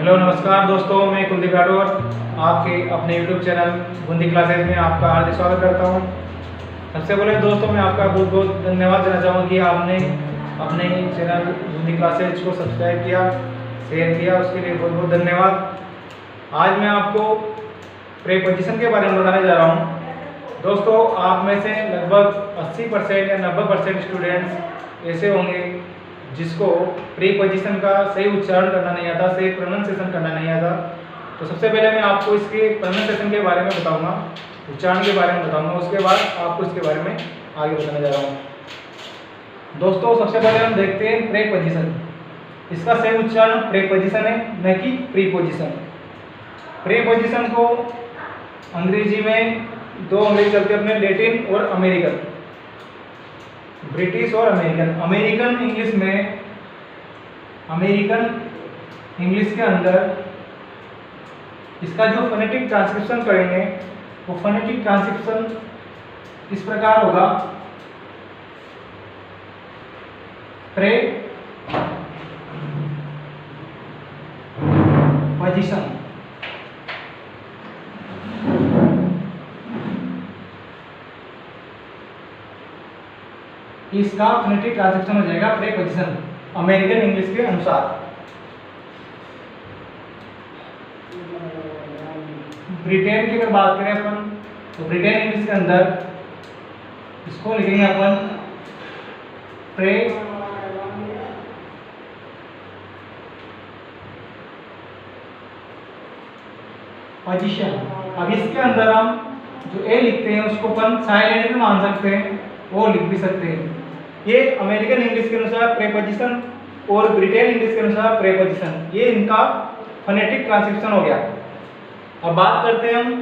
Hello नमस्कार दोस्तों, मैं कुलदीप राठौर आपके अपने यूट्यूब चैनल बूंदी क्लासेज में आपका हार्दिक स्वागत करता हूं। सबसे पहले दोस्तों मैं आपका बहुत बहुत धन्यवाद देना चाहूँगा कि आपने अपने चैनल बूंदी क्लासेज को सब्सक्राइब किया, शेयर किया, उसके लिए बहुत बहुत धन्यवाद। आज मैं आपको प्रीपोजिशन के बारे में बताने जा रहा हूँ। दोस्तों, आप में से लगभग 80% या 90% स्टूडेंट्स ऐसे होंगे जिसको प्रीपोजिशन का सही उच्चारण करना नहीं आता, सही प्रोनाउंसिएशन करना नहीं आता। तो सबसे पहले मैं आपको इसके प्रोनाउंसिएशन के बारे में बताऊंगा, उच्चारण के बारे में बताऊंगा, उसके बाद आपको इसके बारे में आगे बताने जा रहा हूँ। दोस्तों, सबसे पहले हम देखते हैं प्रीपोजिशन। इसका सही उच्चारण प्रीपोजिशन है, न कि प्रीपोजिशन। प्रीपोजिशन को अंग्रेजी में दो अंग्रेजी चलते हैं अपने, लैटिन और अमेरिकन, ब्रिटिश और अमेरिकन। अमेरिकन इंग्लिश के अंदर इसका जो फोनेटिक ट्रांसक्रिप्शन करेंगे वो फोनेटिक ट्रांसक्रिप्शन इस प्रकार होगा, प्रीपोजिशन। इसका फोनेटिक ट्रांसक्रिप्शन हो जाएगा प्रीपोजिशन अमेरिकन इंग्लिश के अनुसार। ब्रिटेन की अगर बात करें अपन, तो ब्रिटेन इंग्लिश के अंदर इसको लिखेंगे अपन प्रीपोजिशन। अब इसके अंदर हम जो ए लिखते हैं उसको अपन साइलेंट में मान सकते हैं, वो लिख भी सकते हैं। ये अमेरिकन इंग्लिश के अनुसार प्रीपोजिशन और ब्रिटेन इंग्लिश के अनुसार प्रीपोजिशन, ये इनका फोनेटिक ट्रांसक्रिप्शन हो गया। अब बात करते हैं हम,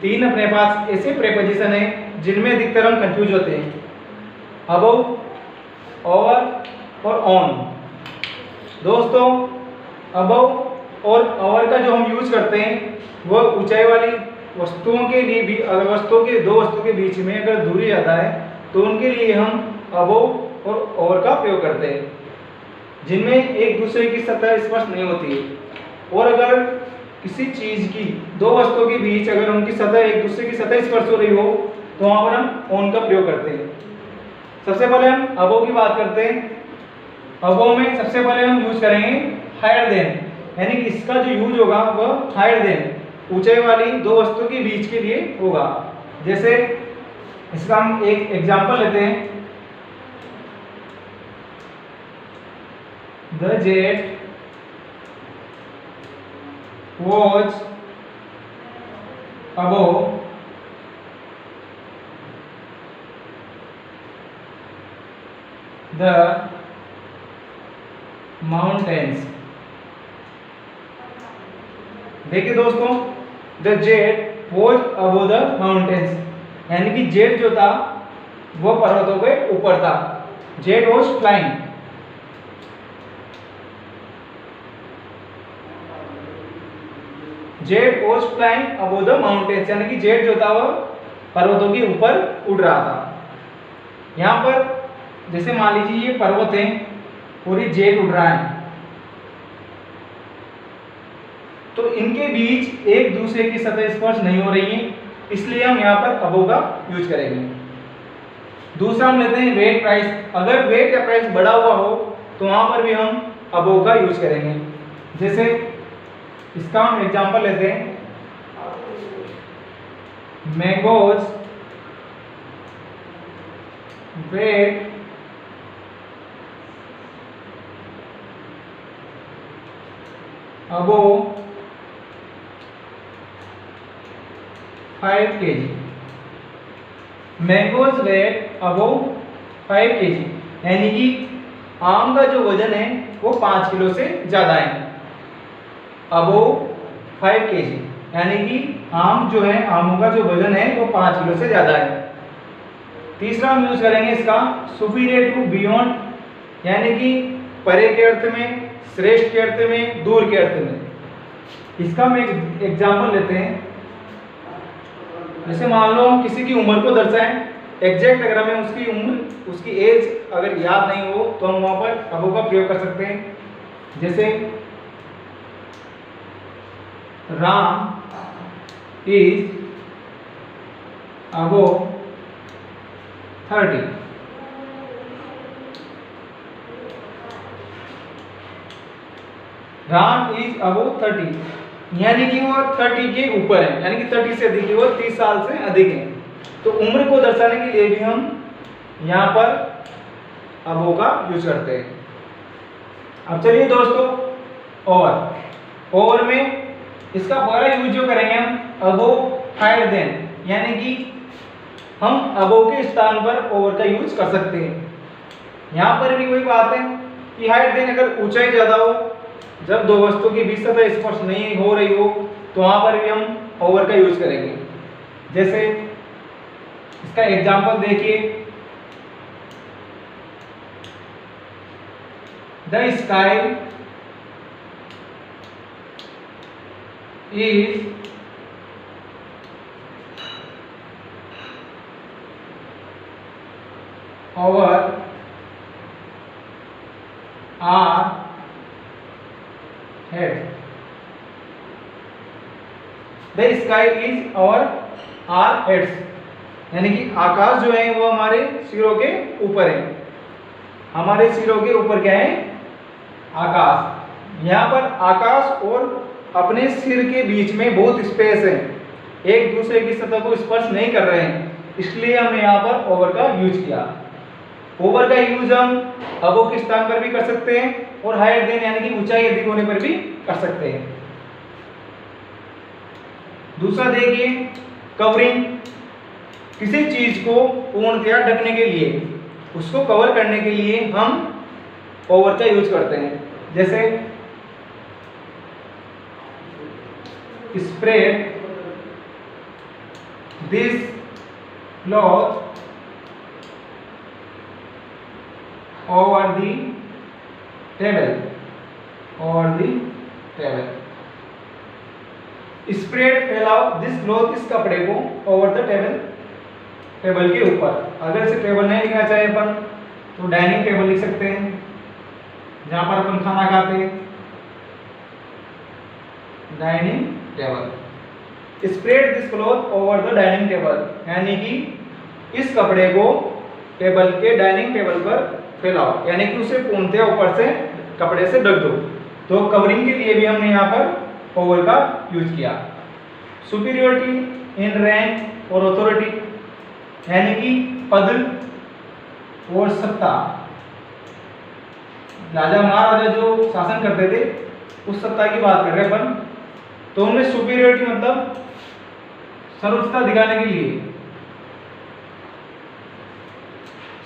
तीन अपने पास ऐसे प्रीपोजिशन हैं जिनमें अधिकतर हम कंफ्यूज होते हैं, अबव, ओवर और ऑन। दोस्तों, अबव और ओवर का जो हम यूज करते हैं वह ऊंचाई वाली वस्तुओं के लिए भी, अगर दो वस्तु के बीच में अगर दूरी ज़्यादा है तो उनके लिए हम अबव और ओवर का प्रयोग करते हैं, जिनमें एक दूसरे की सतह स्पर्श नहीं होती है। और अगर किसी चीज की, दो वस्तुओं के बीच अगर उनकी सतह, एक दूसरे की सतह स्पर्श हो रही हो, तो वहां पर हम ऑन का प्रयोग करते हैं। सबसे पहले हम अबव की बात करते हैं। अबव में सबसे पहले हम यूज करेंगे हायर देन, यानी कि इसका जो यूज होगा वह हायर देन, ऊंचाई वाली दो वस्तुओं के बीच के लिए होगा। जैसे इसका हम एक एग्जांपल लेते हैं, the jet was above the mountains। देखिए दोस्तों, the jet was above the mountains, यानी कि जेट जो था वो पर्वतों के ऊपर था। Jet was flying। Jet was flying above the mountains, यानी कि जेट जो था वह पर्वतों के ऊपर उड़ रहा था। यहाँ पर जैसे मान लीजिए ये पर्वत है और ये जेट उड़ रहा है, तो इनके बीच एक दूसरे की सतह स्पर्श नहीं हो रही है, इसलिए हम यहाँ पर अबोव का यूज करेंगे। दूसरा हम लेते हैं वेट प्राइस। अगर वेट या प्राइस बढ़ा हुआ हो तो वहां पर भी हम अबोव का यूज करेंगे। जैसे इसका हम एग्जांपल लेते हैं, mangoes weight above 5 kg। Mangoes weight above 5 kg, यानी कि आम का जो वजन है वो 5 किलो से ज्यादा है। अबोव 5 kg, यानी कि आम जो है, आमों का जो वजन है वो 5 किलो से ज्यादा है। तीसरा हम यूज करेंगे इसका सुपीरियर टू बियॉन्ड, यानी कि परे के अर्थ में, श्रेष्ठ के अर्थ में, दूर के अर्थ में। इसका हम एक एग्जाम्पल लेते हैं। जैसे मान लो हम किसी की उम्र को दर्शाएं, एग्जैक्ट अगर हमें उसकी उम्र, उसकी एज अगर याद नहीं हो तो हम वहां पर अबोव का प्रयोग कर सकते हैं। जैसे RAM is above 30. RAM is above 30, यानी कि वो 30 के ऊपर है, यानी कि 30 से अधिक है, वो 30 साल से अधिक है। तो उम्र को दर्शाने के लिए भी हम यहाँ पर अबो का यूज करते हैं। अब चलिए दोस्तों, ओवर में इसका पहला यूज जो करेंगे हम अबो हायर देन, यानी कि हम अबो के स्थान पर ओवर का यूज कर सकते हैं। यहाँ पर भी वही बात है कि हायर देन अगर ऊंचाई ज्यादा हो, जब दो वस्तु के बीच सतह स्पर्श नहीं हो रही हो, तो वहां पर भी हम ओवर का यूज करेंगे। जैसे इसका एग्जांपल देखिए, the sky is over our head. The sky is over our heads, यानी कि आकाश जो है वो हमारे सिरों के ऊपर है। हमारे सिरों के ऊपर क्या है? आकाश। यहाँ पर आकाश और अपने सिर के बीच में बहुत स्पेस है, एक दूसरे की सतह को स्पर्श नहीं कर रहे हैं, इसलिए हमने यहाँ पर ओवर का यूज किया। ओवर का यूज हम अबो के स्थान पर भी कर सकते हैं और हायर देन यानी कि ऊंचाई अधिक होने पर भी कर सकते हैं। दूसरा देखिए, कवरिंग। किसी चीज को पूर्णतया ढकने के लिए, उसको कवर करने के लिए हम ओवर का यूज करते हैं। जैसे spread this cloth over the table, spread फैलाओ दिस क्लॉथ, इस कपड़े को, ओवर द टेबल, टेबल के ऊपर। अगर इसे टेबल नहीं लिखना चाहे अपन तो डाइनिंग टेबल लिख सकते हैं, जहां पर अपन खाना खाते हैं, dining table. Spread this cloth over the dining table, यानी कि इस कपड़े को टेबल के डाइनिंग टेबल पर फैलाओ, यानी कि उसे पूर्णतया ऊपर से कपड़े से ढक दो। तो कवरिंग के लिए भी हमने यहाँ पर ओवर का यूज किया। सुपीरियोरिटी इन रैंक और अथॉरिटी, यानी कि पद और सत्ता। राजा महाराजा जो शासन करते थे उस सत्ता की बात कर रहे हैं अपन, तो उनमें सुपीरियोरिटी मतलब सर्वोच्चता दिखाने के लिए,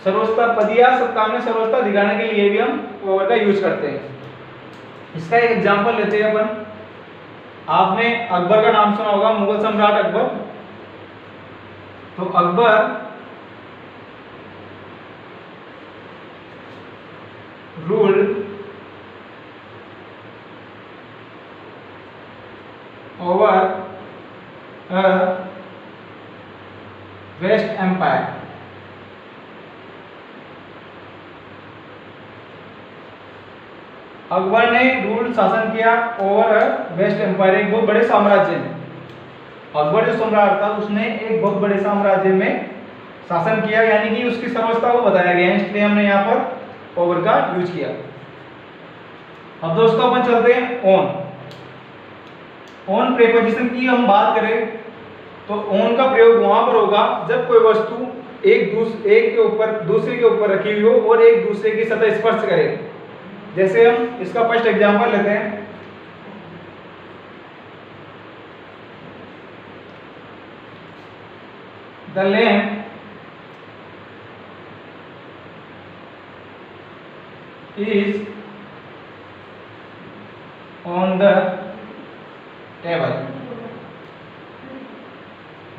सर्वोच्चता, पद या सत्ता में सर्वोच्चता दिखाने के लिए भी हम ओवर का यूज करते हैं। इसका एक एग्जांपल लेते हैं अपन। आपने अकबर का नाम सुना होगा, मुगल सम्राट अकबर। तो Akbar ruled over a West Empire। Akbar ने रूल शासन किया ओवर वेस्ट एम्पायर, एक बहुत बड़े साम्राज्य में। अकबर जो सम्राट था उसने एक बहुत बड़े साम्राज्य में शासन किया, यानी कि उसकी सर्वोच्चता को बताया गया है, इसलिए हमने यहाँ पर ओवर का यूज किया। अब दोस्तों अपन चलते हैं ऑन प्रीपोजिशन की हम बात करें तो ऑन का प्रयोग वहां पर होगा जब कोई वस्तु एक के ऊपर दूसरे के ऊपर रखी हुई हो और एक दूसरे की सतह स्पर्श करे। जैसे हम इसका फर्स्ट एग्जांपल लेते हैं, the lamp is on the table.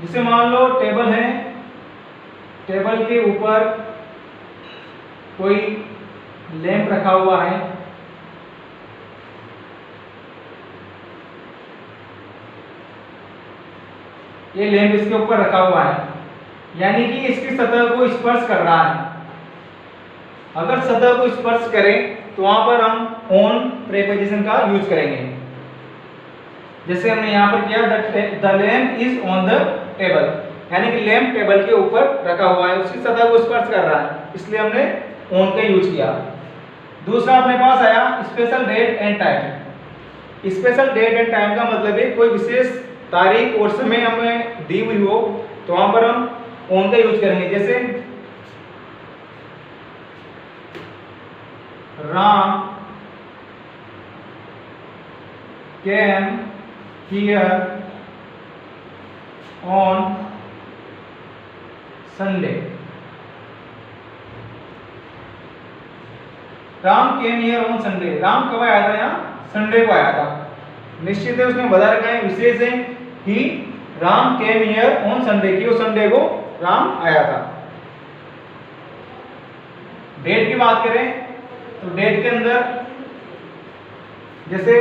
जिसे मान लो टेबल है, टेबल के ऊपर कोई लैंप रखा हुआ है, ये लैंप इसके ऊपर रखा हुआ है, यानी कि इसकी सतह को स्पर्श कर रहा है। अगर सतह को स्पर्श करें तो वहां पर हम ऑन प्रीपोजिशन का यूज करेंगे। जैसे हमने यहाँ पर किया the lamp is on the table, यानी कि लैम्प टेबल के ऊपर रखा हुआ है, उसकी सतह को स्पर्श कर रहा है, इसलिए हमने ऑन का यूज किया। दूसरा अपने पास आया special date and time. Special date and time का मतलब है कोई विशेष तारीख और समय हमें दी हुई हो तो वहां पर हम ऑन का यूज करेंगे। जैसे Ram came here on Sunday। Ram came here on Sunday, Ram कब आया था यहाँ? संडे को आया था। निश्चित है उसने बता रखा है, विशेष है कि Ram came here on Sunday, की वो संडे को राम आया था। डेट की बात करें तो डेट के अंदर जैसे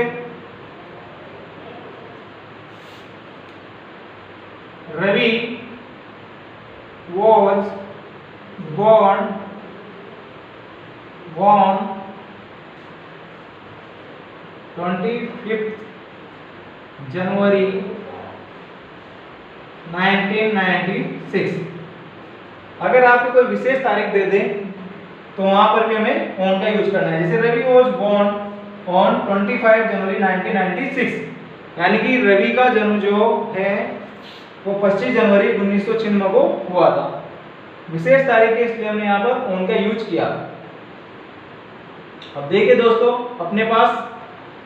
Ravi was born on 25th January 1996। अगर आपको कोई विशेष तारीख दे दें तो वहां पर भी हमें ऑन का यूज करना है। जैसे रवि was born on 25 जनवरी 1996, यानी कि रवि का जन्म जो है वो 25 जनवरी 1996 को हुआ था। विशेष तारीख है इसलिए हमने यहाँ पर ऑन का यूज किया। अब देखिए दोस्तों, अपने पास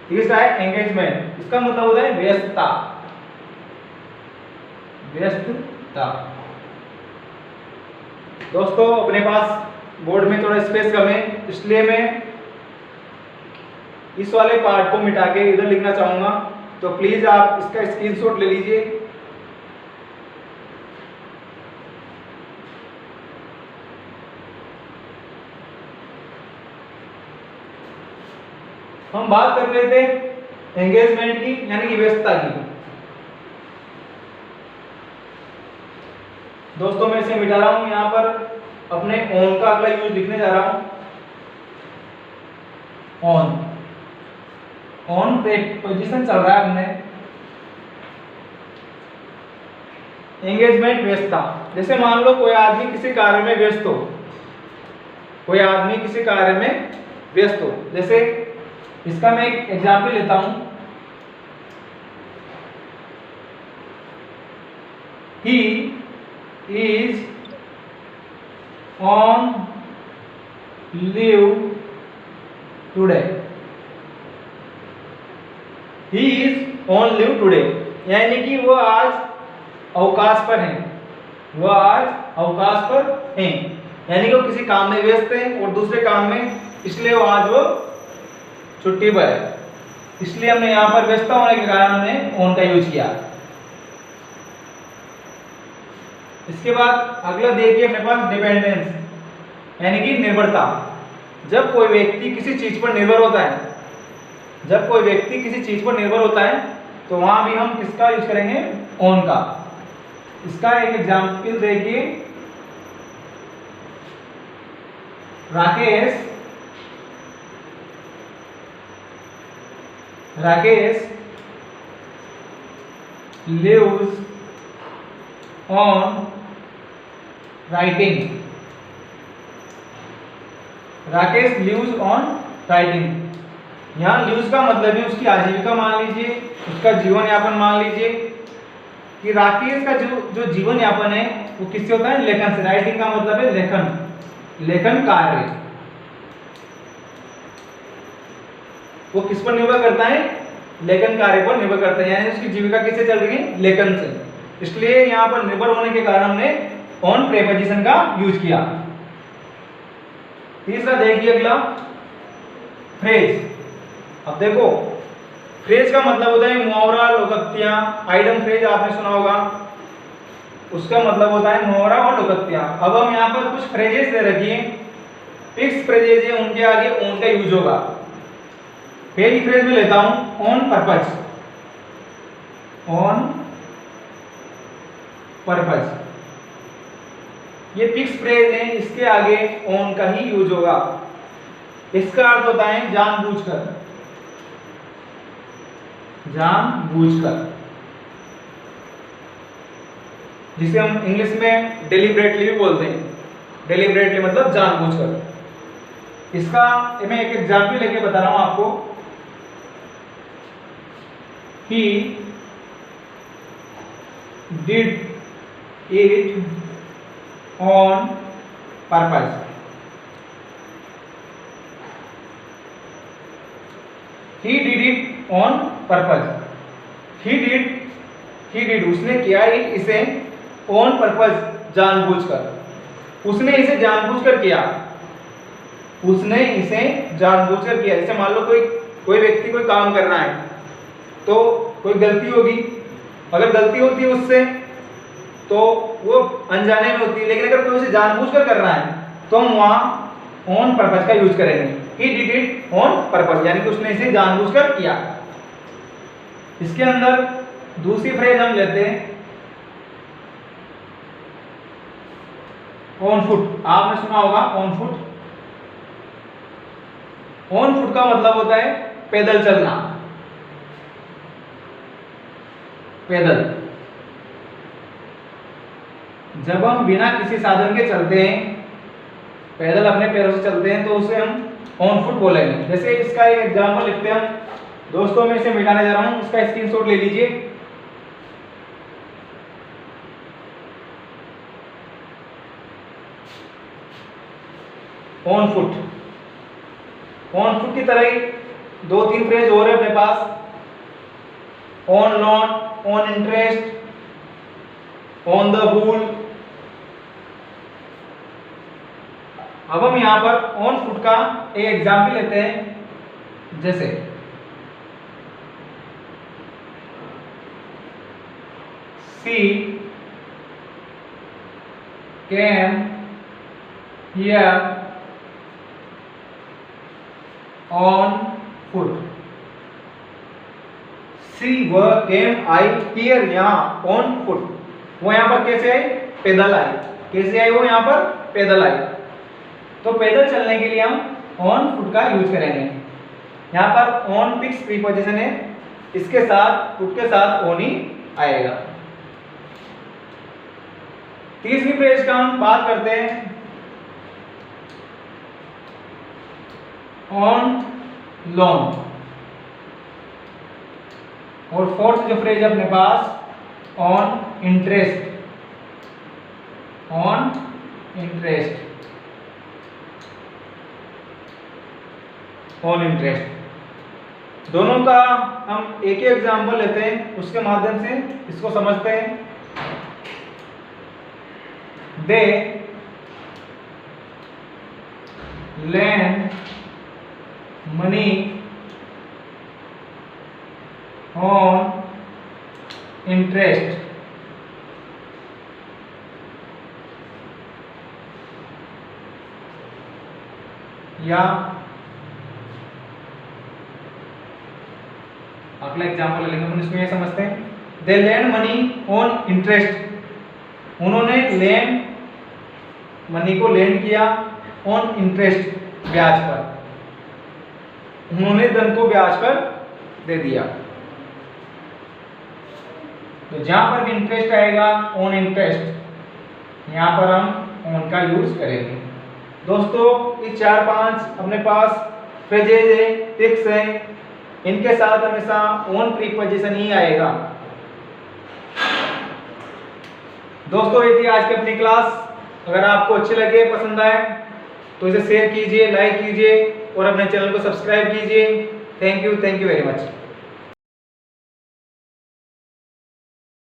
तीसरा है एंगेजमेंट। इसका मतलब होता है व्यस्तता। व्यस्तता दोस्तों, अपने पास बोर्ड में थोड़ा स्पेस कम है, इसलिए मैं इस वाले पार्ट को मिटा के इधर लिखना चाहूंगा, तो प्लीज आप इसका स्क्रीनशॉट ले लीजिए। हम बात कर रहे थे एंगेजमेंट की, यानी कि व्यस्तता की। दोस्तों मैं इसे मिटा रहा हूं, यहां पर अपने ऑन का अगला यूज लिखने जा रहा हूं। ऑन पोजीशन चल रहा है हमने। एंगेजमेंट व्यस्तता, जैसे मान लो कोई आदमी किसी कार्य में व्यस्त हो, कोई आदमी किसी कार्य में व्यस्त हो। जैसे इसका मैं एक एग्जाम्पल लेता हूं। He is on leave today. He is on leave today, यानी कि वो आज अवकाश पर हैं, वो आज अवकाश पर हैं, यानी कि वो किसी काम में व्यस्त हैं और दूसरे काम में, इसलिए वो आज वो छुट्टी पर है। इसलिए हमने यहाँ पर व्यस्त होने के कारण हमने ऑन का यूज किया। इसके बाद अगला देखिए अपने पास डिपेंडेंस, यानी कि निर्भरता। जब कोई व्यक्ति किसी चीज पर निर्भर होता है, जब कोई व्यक्ति किसी चीज पर निर्भर होता है तो वहां भी हम किसका यूज करेंगे? ऑन का। इसका एक एग्जाम्पल देखिए। Rakesh lives on writing। Rakesh lives on writing, यहाँ lives का मतलब है उसकी आजीविका मान लीजिए, उसका जीवन यापन मान लीजिए कि राकेश का जो जीवन यापन है वो किससे होता है? लेखन से। राइटिंग का मतलब है लेखन, लेखन कार्य। वो किस पर निर्भर करता है? लेखन कार्य पर निर्भर करता है, यानी उसकी जीविका किससे चल रही है? लेखन से। इसलिए यहाँ पर निर्भर होने के कारण हमने ऑन प्रीपोजिशन का यूज किया। तीसरा देखिए अगला फ्रेज। अब देखो फ्रेज का मतलब होता है मुहावरा, लोकोक्तियां। आइडम फ्रेज आपने सुना होगा, उसका मतलब होता है मुहावरा और लोकोक्तियां। अब हम यहाँ पर कुछ फ्रेजेस दे रखिए, फिक्स फ्रेजेस है, उनके आगे ऑन का यूज होगा। पहली फ्रेज में लेता हूं ऑन पर्पज। ऑन पर्पज ये फिक्स फ्रेज है, इसके आगे ऑन का ही यूज होगा। इसका अर्थ होता है जानबूझकर। जानबूझकर, जिसे हम इंग्लिश में डेलिबरेटली भी बोलते हैं। डेलिबरेटली मतलब जानबूझकर। इसका मैं एक एग्जाम्पल लेके बता रहा हूं आपको। He did it on purpose. He did it on purpose. He did उसने किया इसे on purpose जानबूझकर। उसने इसे जानबूझकर किया। उसने इसे जानबूझकर किया। जैसे मान लो कोई व्यक्ति कोई काम कर रहा है तो कोई गलती होगी। अगर गलती होती है उससे तो वो अनजाने में होती है, लेकिन अगर कोई उसे जानबूझकर कर रहा है तो हम वहां ऑन पर्पस का यूज करेंगे। He did it on purpose, यानी कि उसने इसे जानबूझकर किया। इसके अंदर दूसरी फ्रेज हम लेते हैं ऑन फुट। आपने सुना होगा ऑन फुट। ऑन फुट का मतलब होता है पैदल चलना। पैदल, जब हम बिना किसी साधन के चलते हैं, पैदल अपने पैरों से चलते हैं, तो उसे हम ऑन फुट बोलेंगे। जैसे इसका एक एग्जांपल लिखते हैं हम। दोस्तों मैं इसे मिटाने जा रहा हूं, इसका स्क्रीनशॉट ले लीजिए। ऑन फुट, ऑन फुट की तरह ही दो तीन फ्रेज और है अपने पास। On loan, on interest, on the whole. अब हम यहां पर ऑन फुट का एक एग्जाम्पल लेते हैं। जैसे सी कैम हियर ऑन फुट। सी व केम आई हियर, यहां ऑन फुट। वो यहां पर कैसे आई? पैदल आई। कैसे आई? वो यहां पर पैदल आई। तो पैदल चलने के लिए हम ऑन फुट का यूज करेंगे। यहां पर ऑन फिक्स प्रीपोजिशन है, इसके साथ फुट के साथ ऑन ही आएगा। तीसरी फ्रेज का हम बात करते हैं ऑन लोन। और फोर्थ जो फ्रेज है अपने पास on interest. On interest, on interest. दोनों का हम एक ही एग्जांपल लेते हैं, उसके माध्यम से इसको समझते हैं। दे lend money on interest। या अगला एग्जाम्पल लेंगे हम, इसमें ये समझते हैं। दे lend money on interest। उन्होंने lend मनी को लेंड किया ऑन इंटरेस्ट, ब्याज पर। उन्होंने धन को ब्याज पर दे दिया। तो जहां पर भी इंटरेस्ट आएगा ऑन इंटरेस्ट, यहां पर हम ऑन का यूज करेंगे। दोस्तों ये 4-5 अपने पास फ्रेजेज है, फिक्स है, इनके साथ हमेशा ऑन प्रीपोजिशन ही आएगा। दोस्तों ये थी आज की अपनी क्लास। अगर आपको अच्छे लगे, पसंद आए तो इसे शेयर कीजिए, लाइक कीजिए और अपने चैनल को सब्सक्राइब कीजिए। Thank you very much.